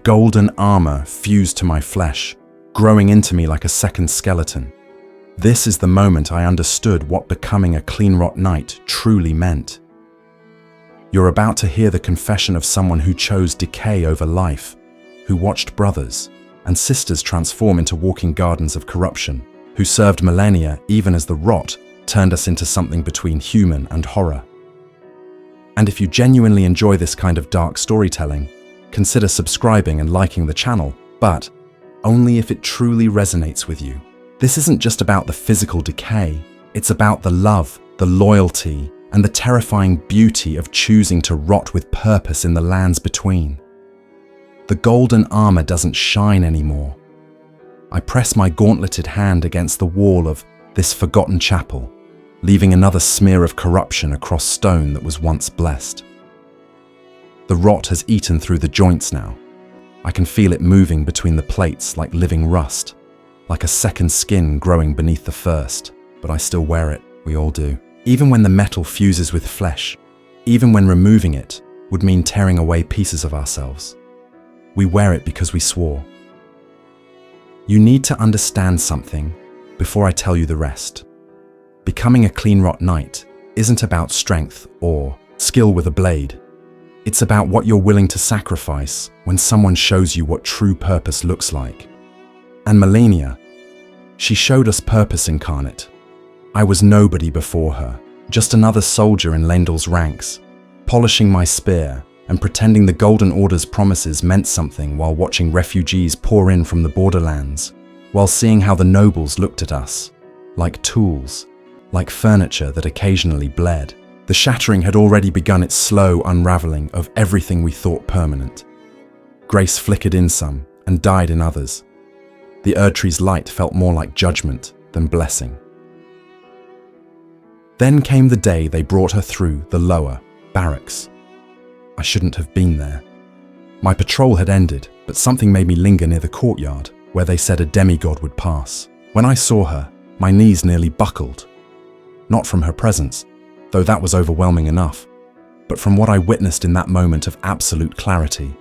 golden armor fused to my flesh, growing into me like a second skeleton. This is the moment I understood what becoming a Cleanrot Knight truly meant. You're about to hear the confession of someone who chose decay over life, who watched brothers and sisters transform into walking gardens of corruption, who served Malenia even as the rot turned us into something between human and horror. And if you genuinely enjoy this kind of dark storytelling, consider subscribing and liking the channel, but only if it truly resonates with you. This isn't just about the physical decay, it's about the love, the loyalty, and the terrifying beauty of choosing to rot with purpose in the lands between. The golden armor doesn't shine anymore. I press my gauntleted hand against the wall of this forgotten chapel, leaving another smear of corruption across stone that was once blessed. The rot has eaten through the joints now. I can feel it moving between the plates like living rust, like a second skin growing beneath the first, but I still wear it, we all do. Even when the metal fuses with flesh, even when removing it would mean tearing away pieces of ourselves. We wear it because we swore. You need to understand something before I tell you the rest. Becoming a Cleanrot Knight isn't about strength or skill with a blade. It's about what you're willing to sacrifice when someone shows you what true purpose looks like. And Malenia, she showed us purpose incarnate. I was nobody before her, just another soldier in Leyndell's ranks, polishing my spear and pretending the Golden Order's promises meant something while watching refugees pour in from the borderlands, while seeing how the nobles looked at us, like tools, like furniture that occasionally bled. The shattering had already begun its slow unraveling of everything we thought permanent. Grace flickered in some and died in others. The Erdtree's light felt more like judgment than blessing. Then came the day they brought her through the lower barracks. I shouldn't have been there. My patrol had ended, but something made me linger near the courtyard, where they said a demigod would pass. When I saw her, my knees nearly buckled. Not from her presence, though that was overwhelming enough, but from what I witnessed in that moment of absolute clarity.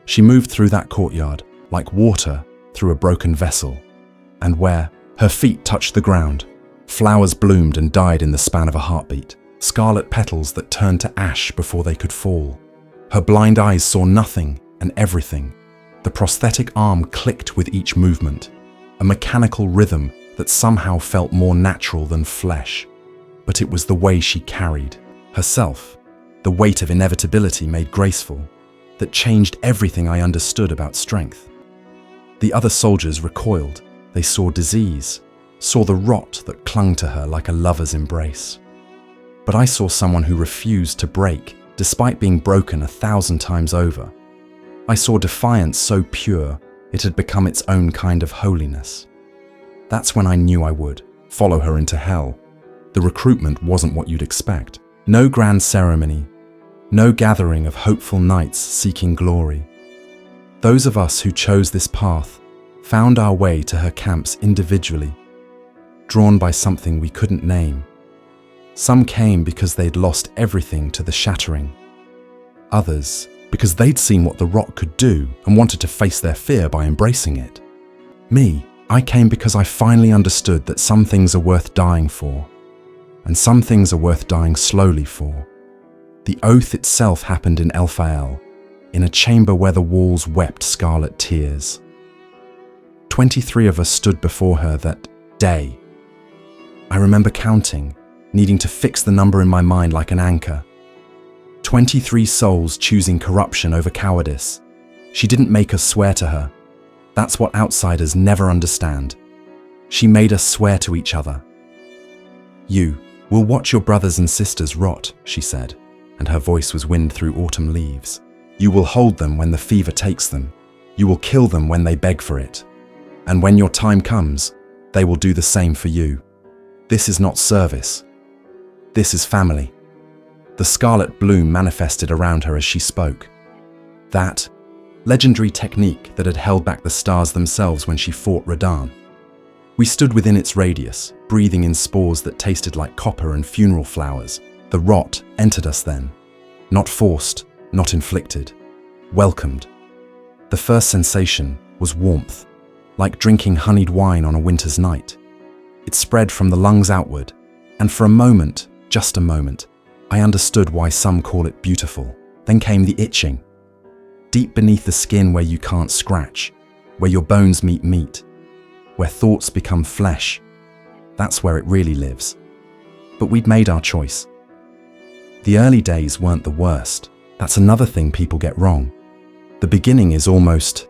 She moved through that courtyard, like water through a broken vessel, and where her feet touched the ground, flowers bloomed and died in the span of a heartbeat, scarlet petals that turned to ash before they could fall. Her blind eyes saw nothing and everything. The prosthetic arm clicked with each movement, a mechanical rhythm that somehow felt more natural than flesh. But it was the way she carried herself, the weight of inevitability made graceful, that changed everything I understood about strength. The other soldiers recoiled. They saw disease, saw the rot that clung to her like a lover's embrace. But I saw someone who refused to break, despite being broken 1,000 times over. I saw defiance so pure, it had become its own kind of holiness. That's when I knew I would follow her into hell. The recruitment wasn't what you'd expect. No grand ceremony, no gathering of hopeful knights seeking glory. Those of us who chose this path found our way to her camps individually, drawn by something we couldn't name. Some came because they'd lost everything to the shattering. Others because they'd seen what the rot could do and wanted to face their fear by embracing it. Me, I came because I finally understood that some things are worth dying for, and some things are worth dying slowly for. The oath itself happened in Elphael, in a chamber where the walls wept scarlet tears. 23 of us stood before her that day. I remember counting, needing to fix the number in my mind like an anchor. 23 souls choosing corruption over cowardice. She didn't make us swear to her. That's what outsiders never understand. She made us swear to each other. You will watch your brothers and sisters rot, she said, and her voice was wind through autumn leaves. You will hold them when the fever takes them. You will kill them when they beg for it. And when your time comes, they will do the same for you. This is not service. This is family. The scarlet bloom manifested around her as she spoke. That legendary technique that had held back the stars themselves when she fought Radahn. We stood within its radius, breathing in spores that tasted like copper and funeral flowers. The rot entered us then. Not forced, not inflicted. Welcomed. The first sensation was warmth, like drinking honeyed wine on a winter's night. It spread from the lungs outward, and for a moment, just a moment, I understood why some call it beautiful. Then came the itching. Deep beneath the skin where you can't scratch, where your bones meet meat, where thoughts become flesh. That's where it really lives. But we'd made our choice. The early days weren't the worst. That's another thing people get wrong. The beginning is almost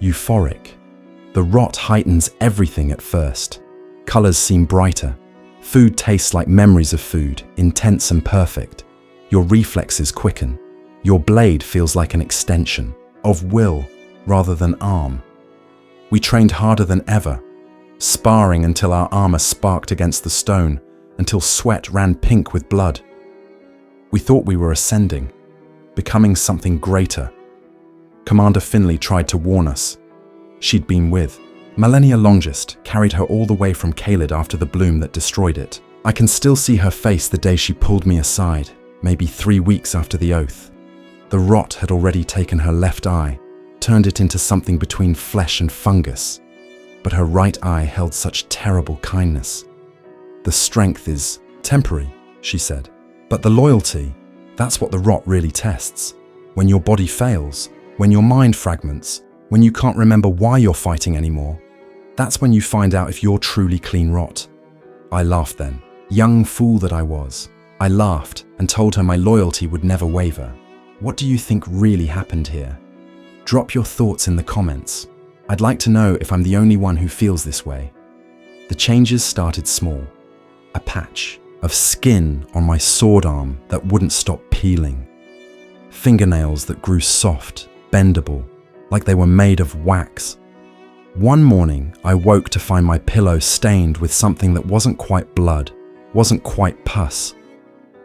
euphoric. The rot heightens everything at first. Colors seem brighter. Food tastes like memories of food, intense and perfect. Your reflexes quicken. Your blade feels like an extension of will rather than arm. We trained harder than ever, sparring until our armor sparked against the stone, until sweat ran pink with blood. We thought we were ascending, becoming something greater. Commander Finlay tried to warn us. She'd been with Malenia Longest, carried her all the way from Caelid after the bloom that destroyed it. I can still see her face the day she pulled me aside, maybe 3 weeks after the oath. The rot had already taken her left eye, turned it into something between flesh and fungus. But her right eye held such terrible kindness. The strength is temporary, she said. But the loyalty, that's what the rot really tests. When your body fails, when your mind fragments, when you can't remember why you're fighting anymore, that's when you find out if you're truly Cleanrot. I laughed then. Young fool that I was. I laughed and told her my loyalty would never waver. What do you think really happened here? Drop your thoughts in the comments. I'd like to know if I'm the only one who feels this way. The changes started small. A patch of skin on my sword arm that wouldn't stop peeling. Fingernails that grew soft, bendable, like they were made of wax. One morning, I woke to find my pillow stained with something that wasn't quite blood, wasn't quite pus.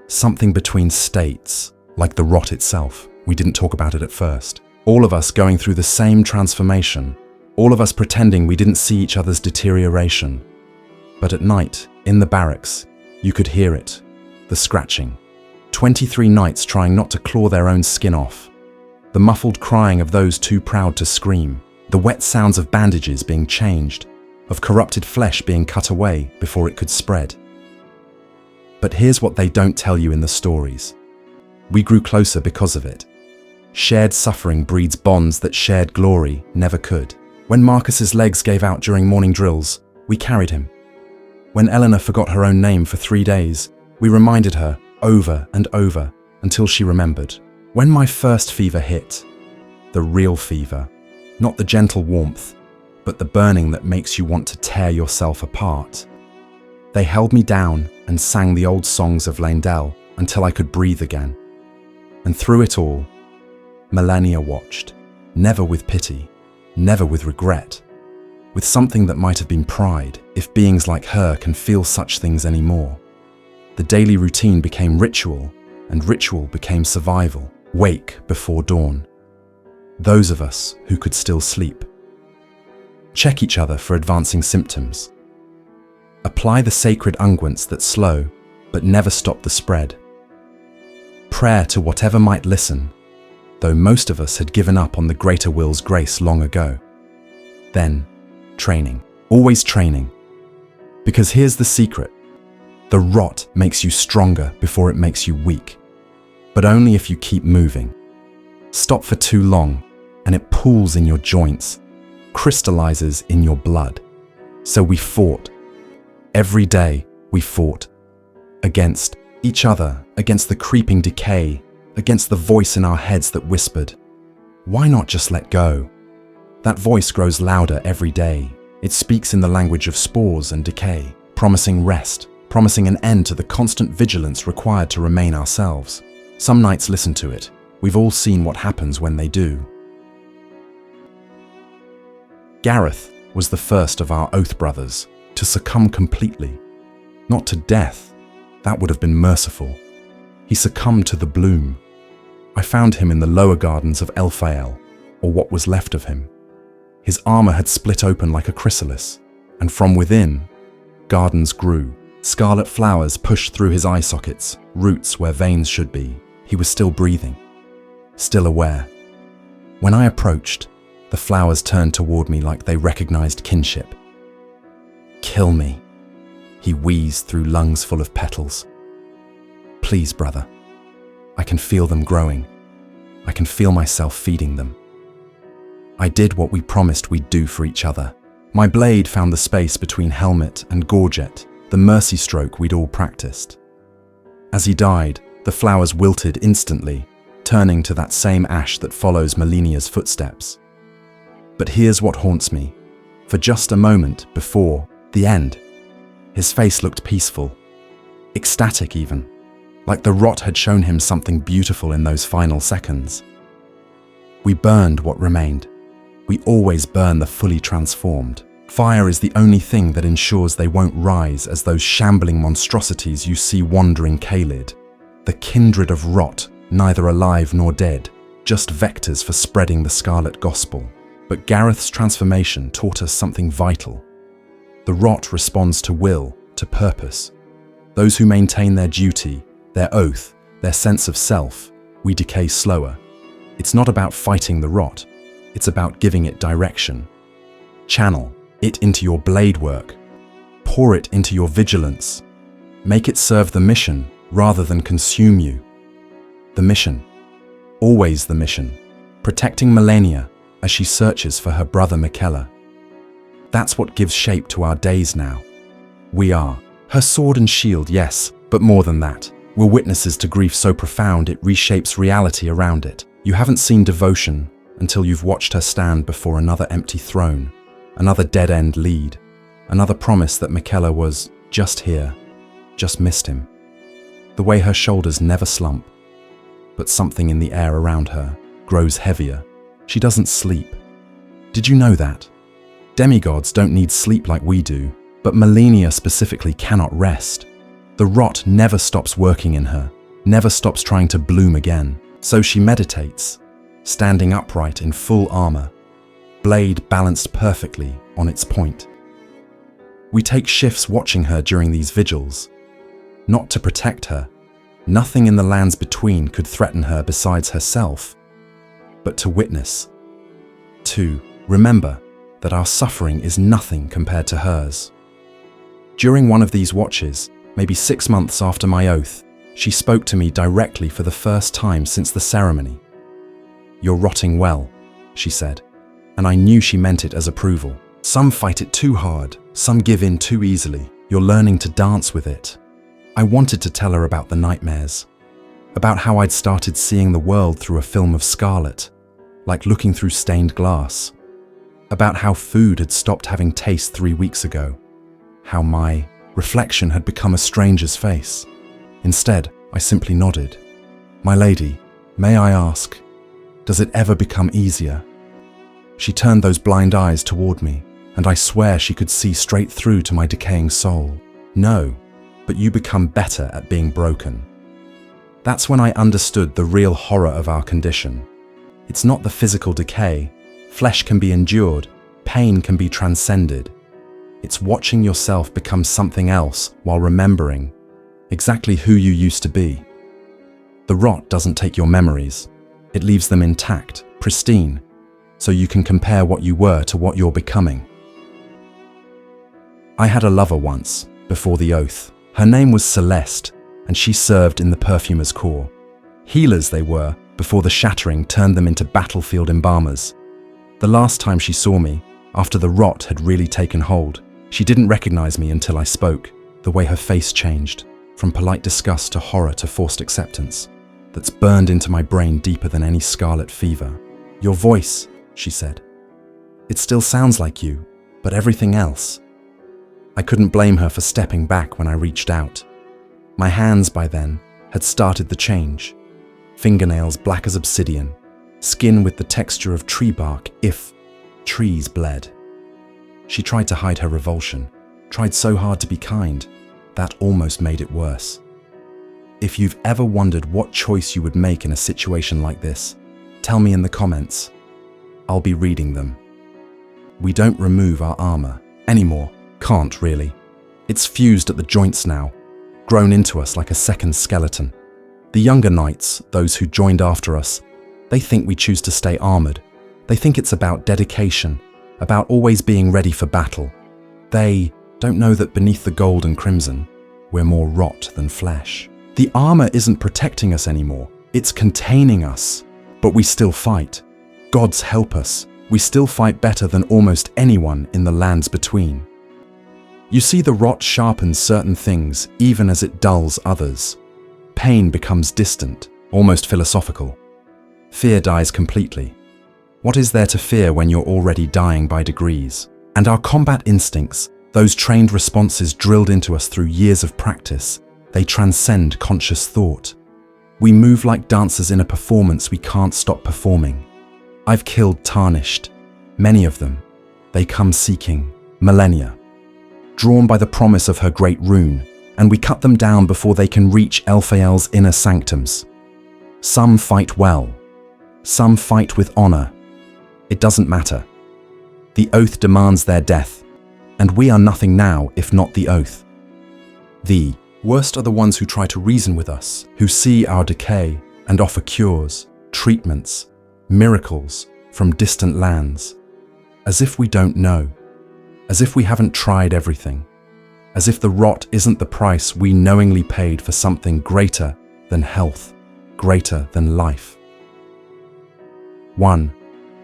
Something between states, like the rot itself. We didn't talk about it at first. All of us going through the same transformation. All of us pretending we didn't see each other's deterioration. But at night, in the barracks, you could hear it. The scratching. 23 knights trying not to claw their own skin off. The muffled crying of those too proud to scream. The wet sounds of bandages being changed, of corrupted flesh being cut away before it could spread. But here's what they don't tell you in the stories. We grew closer because of it. Shared suffering breeds bonds that shared glory never could. When Marcus's legs gave out during morning drills, we carried him. When Eleanor forgot her own name for 3 days, we reminded her over and over until she remembered. When my first fever hit, the real fever, not the gentle warmth, but the burning that makes you want to tear yourself apart, they held me down and sang the old songs of Leyndell until I could breathe again. And through it all, Malenia watched, never with pity, never with regret, with something that might have been pride, if beings like her can feel such things anymore. The daily routine became ritual, and ritual became survival, wake before dawn. Those of us who could still sleep. Check each other for advancing symptoms. Apply the sacred unguents that slow, but never stop the spread. Prayer to whatever might listen, though most of us had given up on the greater will's grace long ago. Then, training. Always training. Because here's the secret. The rot makes you stronger before it makes you weak. But only if you keep moving. Stop for too long, and it pools in your joints, crystallizes in your blood. So we fought. Every day we fought. Against each other, against the creeping decay, against the voice in our heads that whispered, "Why not just let go?" That voice grows louder every day. It speaks in the language of spores and decay, promising rest, promising an end to the constant vigilance required to remain ourselves. Some knights listen to it. We've all seen what happens when they do. Gareth was the first of our Oath brothers to succumb completely. Not to death, that would have been merciful. He succumbed to the bloom. I found him in the lower gardens of Elphael, or what was left of him. His armor had split open like a chrysalis, and from within, gardens grew. Scarlet flowers pushed through his eye sockets, roots where veins should be. He was still breathing, still aware. When I approached, The flowers turned toward me like they recognized kinship. "Kill me," he wheezed through lungs full of petals. "Please, brother. I can feel them growing. I can feel myself feeding them." I did what we promised we'd do for each other. My blade found the space between helmet and gorget, the mercy stroke we'd all practiced. As he died, the flowers wilted instantly, turning to that same ash that follows Malenia's footsteps. But here's what haunts me. For just a moment before the end, his face looked peaceful, ecstatic even, like the rot had shown him something beautiful in those final seconds. We burned what remained. We always burn the fully transformed. Fire is the only thing that ensures they won't rise as those shambling monstrosities you see wandering Caelid. The kindred of rot, neither alive nor dead, just vectors for spreading the Scarlet gospel. But Gareth's transformation taught us something vital. The rot responds to will, to purpose. Those who maintain their duty, their oath, their sense of self, we decay slower. It's not about fighting the rot. It's about giving it direction. Channel it into your blade work. Pour it into your vigilance. Make it serve the mission rather than consume you. The mission. Always the mission. Protecting Malenia as she searches for her brother Miquella. That's what gives shape to our days now. We are her sword and shield, yes, but more than that. We're witnesses to grief so profound it reshapes reality around it. You haven't seen devotion until you've watched her stand before another empty throne, another dead-end lead, another promise that Miquella was just here, just missed him. The way her shoulders never slump, but something in the air around her grows heavier. She doesn't sleep. Did you know that? Demigods don't need sleep like we do, but Malenia specifically cannot rest. The rot never stops working in her, never stops trying to bloom again. So she meditates, standing upright in full armor, blade balanced perfectly on its point. We take shifts watching her during these vigils, not to protect her. Nothing in the lands between could threaten her besides herself, but to witness, to remember that our suffering is nothing compared to hers. During one of these watches, maybe 6 months after my oath, she spoke to me directly for the first time since the ceremony. "You're rotting well," she said, and I knew she meant it as approval. "Some fight it too hard, some give in too easily. You're learning to dance with it." I wanted to tell her about the nightmares, about how I'd started seeing the world through a film of Scarlet, like looking through stained glass, about how food had stopped having taste 3 weeks ago, how my reflection had become a stranger's face. Instead, I simply nodded. "My lady, may I ask, does it ever become easier?" She turned those blind eyes toward me, and I swear she could see straight through to my decaying soul. "No, but you become better at being broken." That's when I understood the real horror of our condition. It's not the physical decay. Flesh can be endured, pain can be transcended. It's watching yourself become something else while remembering exactly who you used to be. The rot doesn't take your memories. It leaves them intact, pristine, so you can compare what you were to what you're becoming. I had a lover once, before the oath. Her name was Celeste, and she served in the perfumer's corps. Healers they were, before the shattering turned them into battlefield embalmers. The last time she saw me, after the rot had really taken hold, she didn't recognize me until I spoke. The way her face changed, from polite disgust to horror to forced acceptance, that's burned into my brain deeper than any scarlet fever. "Your voice," she said. "It still sounds like you, but everything else." I couldn't blame her for stepping back when I reached out. My hands by then had started the change. Fingernails black as obsidian, skin with the texture of tree bark if trees bled. She tried to hide her revulsion, tried so hard to be kind, that almost made it worse. If you've ever wondered what choice you would make in a situation like this, tell me in the comments. I'll be reading them. We don't remove our armor anymore. Can't really. It's fused at the joints now, grown into us like a second skeleton. The younger knights, those who joined after us, they think we choose to stay armored, They think it's about dedication, about always being ready for battle. They don't know that beneath the gold and crimson, we're more rot than flesh. The armor isn't protecting us anymore, it's containing us. But we still fight. Gods help us. We still fight better than almost anyone in the lands between. You see, the rot sharpens certain things even as it dulls others. Pain becomes distant, almost philosophical. Fear dies completely. What is there to fear when you're already dying by degrees? And our combat instincts, those trained responses drilled into us through years of practice, they transcend conscious thought. We move like dancers in a performance we can't stop performing. I've killed Tarnished, many of them. They come seeking Malenia, drawn by the promise of her great rune, and we cut them down before they can reach Elphael's inner sanctums. Some fight well, some fight with honor. It doesn't matter. The oath demands their death, and we are nothing now if not the oath. The worst are the ones who try to reason with us, who see our decay and offer cures, treatments, miracles from distant lands, as if we don't know, as if we haven't tried everything, as if the rot isn't the price we knowingly paid for something greater than health, greater than life. One,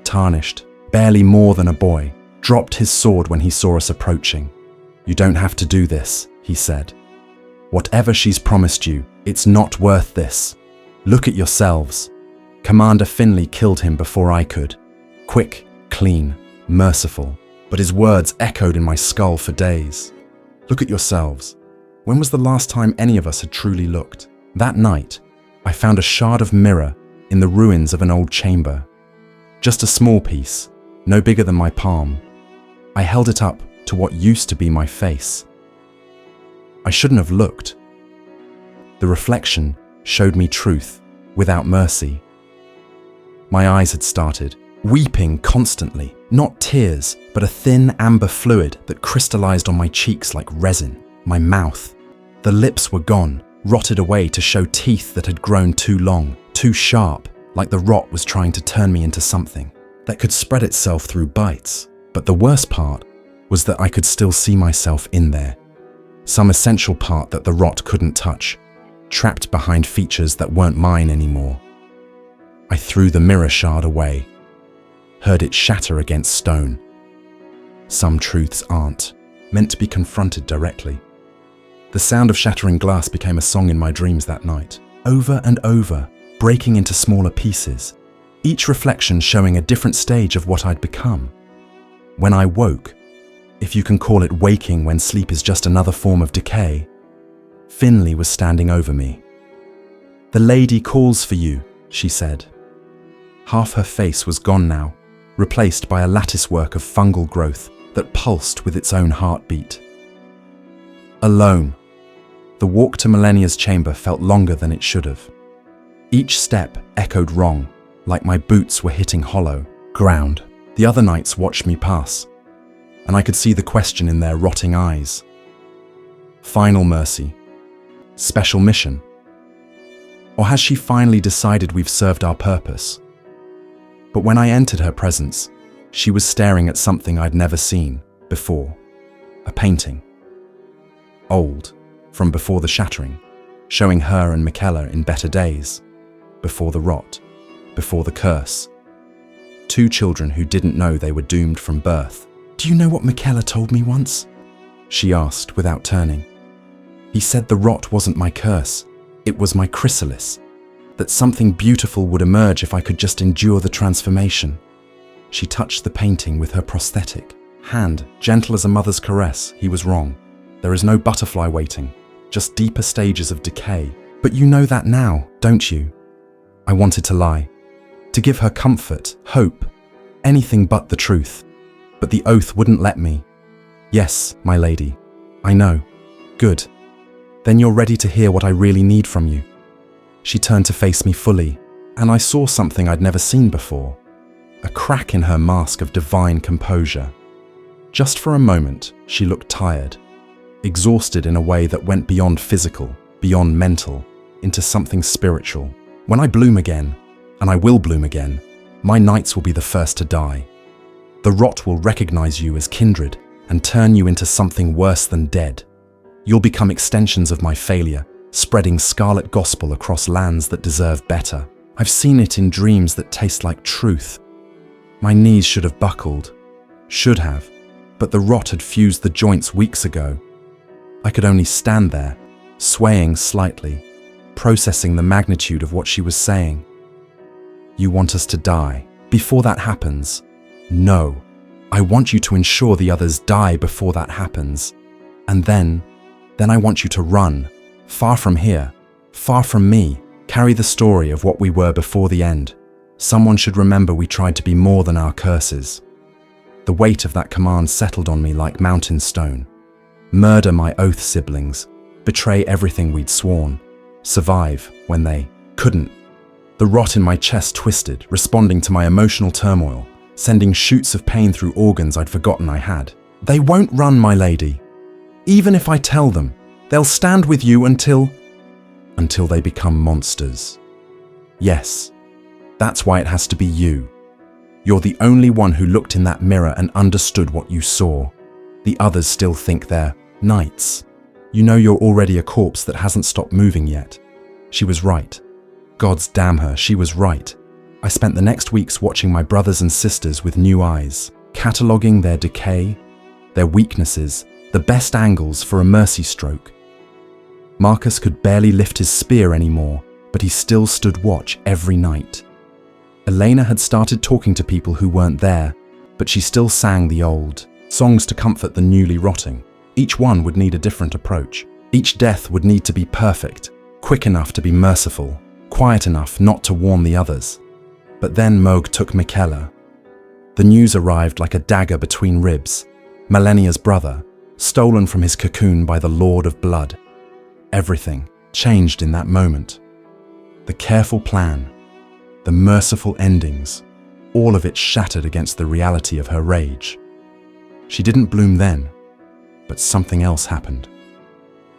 Tarnished, barely more than a boy, dropped his sword when he saw us approaching. "You don't have to do this," he said. "Whatever she's promised you, it's not worth this. Look at yourselves. Commander Finlay killed him before I could. Quick, clean, merciful." But his words echoed in my skull for days. Look at yourselves. When was the last time any of us had truly looked? That night, I found a shard of mirror in the ruins of an old chamber. Just a small piece, no bigger than my palm. I held it up to what used to be my face. I shouldn't have looked. The reflection showed me truth without mercy. My eyes had started, weeping constantly, not tears, but a thin amber fluid that crystallized on my cheeks like resin. My mouth. The lips were gone, rotted away to show teeth that had grown too long, too sharp, like the rot was trying to turn me into something that could spread itself through bites. But the worst part was that I could still see myself in there. Some essential part that the rot couldn't touch, trapped behind features that weren't mine anymore. I threw the mirror shard away, heard it shatter against stone. Some truths aren't meant to be confronted directly. The sound of shattering glass became a song in my dreams that night, over and over, breaking into smaller pieces, each reflection showing a different stage of what I'd become. When I woke, if you can call it waking when sleep is just another form of decay, Finlay was standing over me. "The lady calls for you," she said. Half her face was gone now, replaced by a latticework of fungal growth that pulsed with its own heartbeat. Alone, the walk to Malenia's chamber felt longer than it should have. Each step echoed wrong, like my boots were hitting hollow ground. The other knights watched me pass, and I could see the question in their rotting eyes. Final mercy? Special mission? Or has she finally decided we've served our purpose? But when I entered her presence, she was staring at something I'd never seen before. A painting. Old, from before the shattering, showing her and Miquella in better days, before the rot, before the curse. Two children who didn't know they were doomed from birth. "Do you know what Miquella told me once?" she asked without turning. "He said the rot wasn't my curse, it was my chrysalis, that something beautiful would emerge if I could just endure the transformation." She touched the painting with her prosthetic hand, gentle as a mother's caress. He was wrong. There is no butterfly waiting, just deeper stages of decay. "But you know that now, don't you?" I wanted to lie, to give her comfort, hope, anything but the truth. But the oath wouldn't let me. "Yes, my lady, I know. Good. Then you're ready to hear what I really need from you." She turned to face me fully, and I saw something I'd never seen before. A crack in her mask of divine composure. Just for a moment, she looked tired, exhausted in a way that went beyond physical, beyond mental, into something spiritual. When I bloom again, and I will bloom again, My knights will be the first to die. The rot will recognize you as kindred and turn you into something worse than dead. You'll become extensions of my failure, spreading scarlet gospel across lands that deserve better. I've seen it in dreams that taste like truth. My knees should have buckled. Should have. But the rot had fused the joints weeks ago. I could only stand there, swaying slightly, processing the magnitude of what she was saying. You want us to die. Before that happens, no. I want you to ensure the others die before that happens. And then I want you to run, far from here, far from me, carry the story of what we were before the end. Someone should remember we tried to be more than our curses. The weight of that command settled on me like mountain stone. Murder my oath siblings, betray everything we'd sworn, survive when they couldn't. The rot in my chest twisted, responding to my emotional turmoil, sending shoots of pain through organs I'd forgotten I had. They won't run, my lady. Even if I tell them, they'll stand with you until they become monsters. Yes, that's why it has to be you. You're the only one who looked in that mirror and understood what you saw. The others still think they're knights. You know you're already a corpse that hasn't stopped moving yet. She was right. Gods damn her, she was right. I spent the next weeks watching my brothers and sisters with new eyes, cataloguing their decay, their weaknesses, the best angles for a mercy stroke. Marcus could barely lift his spear anymore, but he still stood watch every night. Elena had started talking to people who weren't there, but she still sang the old songs to comfort the newly rotting. Each one would need a different approach. Each death would need to be perfect, quick enough to be merciful, quiet enough not to warn the others. But then Moog took Miquella. The news arrived like a dagger between ribs. Malenia's brother, stolen from his cocoon by the Lord of Blood. Everything changed in that moment. The careful plan, the merciful endings, all of it shattered against the reality of her rage. She didn't bloom then, but something else happened.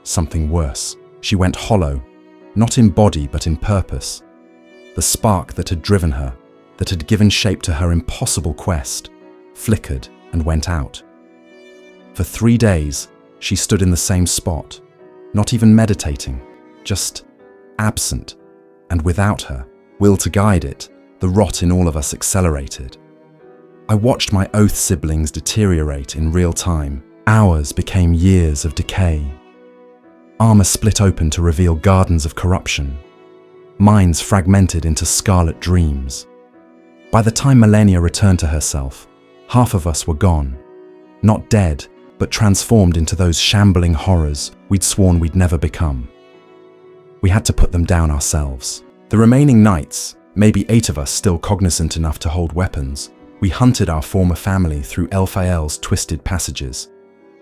Something worse. She went hollow, not in body but in purpose. The spark that had driven her, that had given shape to her impossible quest, flickered and went out. For 3 days, she stood in the same spot, not even meditating, just absent, and without her, will to guide it, the rot in all of us accelerated. I watched my oath siblings deteriorate in real time. Hours became years of decay. Armor split open to reveal gardens of corruption. Minds fragmented into scarlet dreams. By the time Malenia returned to herself, half of us were gone. Not dead, but transformed into those shambling horrors we'd sworn we'd never become. We had to put them down ourselves. The remaining knights, maybe 8 of us still cognizant enough to hold weapons, we hunted our former family through Elphael's twisted passages.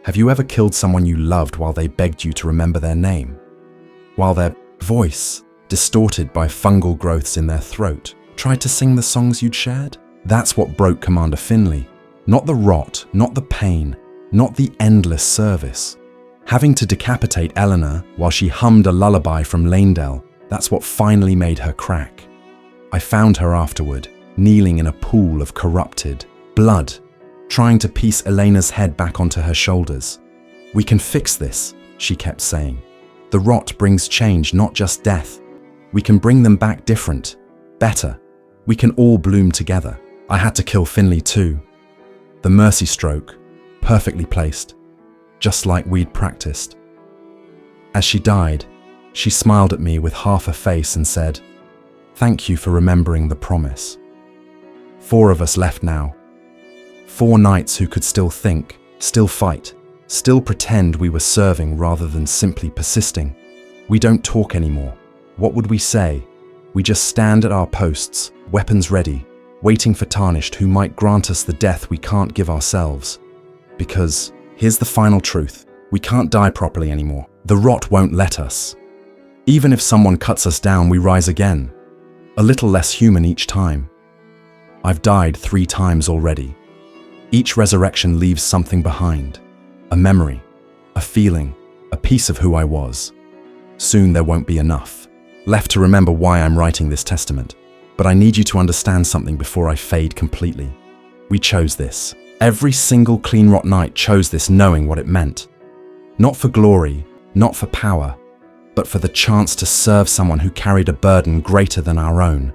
Have you ever killed someone you loved while they begged you to remember their name? While their voice, distorted by fungal growths in their throat, tried to sing the songs you'd shared? That's what broke Commander Finlay. Not the rot, not the pain, not the endless service. Having to decapitate Eleanor while she hummed a lullaby from Leyndell, that's what finally made her crack. I found her afterward, kneeling in a pool of corrupted blood, trying to piece Elena's head back onto her shoulders. We can fix this, she kept saying. The rot brings change, not just death. We can bring them back different, better. We can all bloom together. I had to kill Finlay too. The mercy stroke, perfectly placed, just like we'd practiced. As she died, she smiled at me with half a face and said, "Thank you for remembering the promise." 4 of us left now. 4 knights who could still think, still fight, still pretend we were serving rather than simply persisting. We don't talk anymore. What would we say? We just stand at our posts, weapons ready, waiting for Tarnished who might grant us the death we can't give ourselves. Because, here's the final truth, we can't die properly anymore. The rot won't let us. Even if someone cuts us down, we rise again. A little less human each time. I've died 3 times already. Each resurrection leaves something behind. A memory, a feeling, a piece of who I was. Soon there won't be enough left to remember why I'm writing this testament. But I need you to understand something before I fade completely. We chose this. Every single Cleanrot Knight chose this knowing what it meant. Not for glory, not for power, but for the chance to serve someone who carried a burden greater than our own.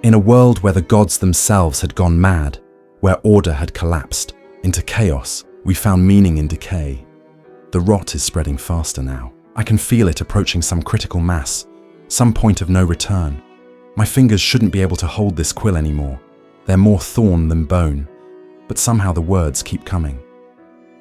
In a world where the gods themselves had gone mad, where order had collapsed into chaos, we found meaning in decay. The rot is spreading faster now. I can feel it approaching some critical mass, some point of no return. My fingers shouldn't be able to hold this quill anymore. They're more thorn than bone, but somehow the words keep coming.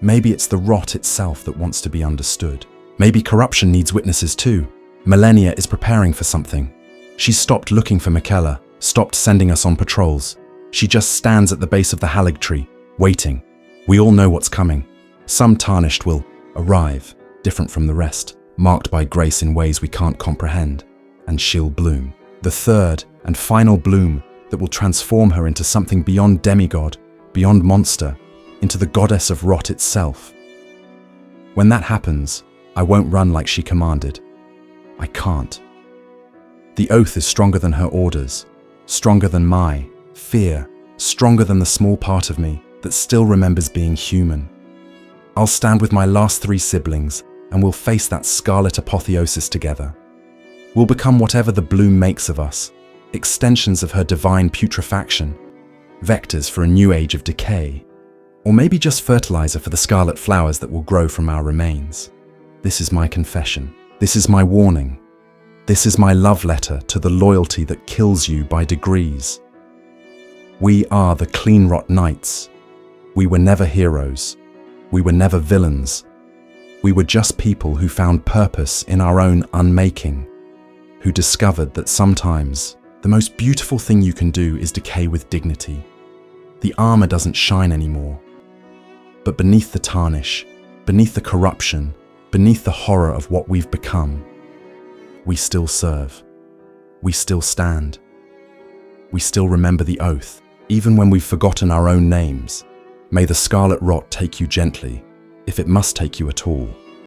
Maybe it's the rot itself that wants to be understood. Maybe corruption needs witnesses too. Malenia is preparing for something. She's stopped looking for Miquella, stopped sending us on patrols. She just stands at the base of the halig tree, waiting. We all know what's coming. Some tarnished will arrive, different from the rest, marked by grace in ways we can't comprehend, and she'll bloom. The third and final bloom that will transform her into something beyond demigod, beyond monster, into the goddess of rot itself. When that happens, I won't run like she commanded. I can't. The oath is stronger than her orders, stronger than my fear, stronger than the small part of me that still remembers being human. I'll stand with my last 3 siblings and we'll face that scarlet apotheosis together. We'll become whatever the bloom makes of us, extensions of her divine putrefaction, vectors for a new age of decay, or maybe just fertilizer for the scarlet flowers that will grow from our remains. This is my confession. This is my warning. This is my love letter to the loyalty that kills you by degrees. We are the Cleanrot Knights. We were never heroes. We were never villains. We were just people who found purpose in our own unmaking, who discovered that sometimes the most beautiful thing you can do is decay with dignity. The armor doesn't shine anymore. But beneath the tarnish, beneath the corruption, beneath the horror of what we've become, we still serve. We still stand. We still remember the oath, even when we've forgotten our own names. May the scarlet rot take you gently, if it must take you at all.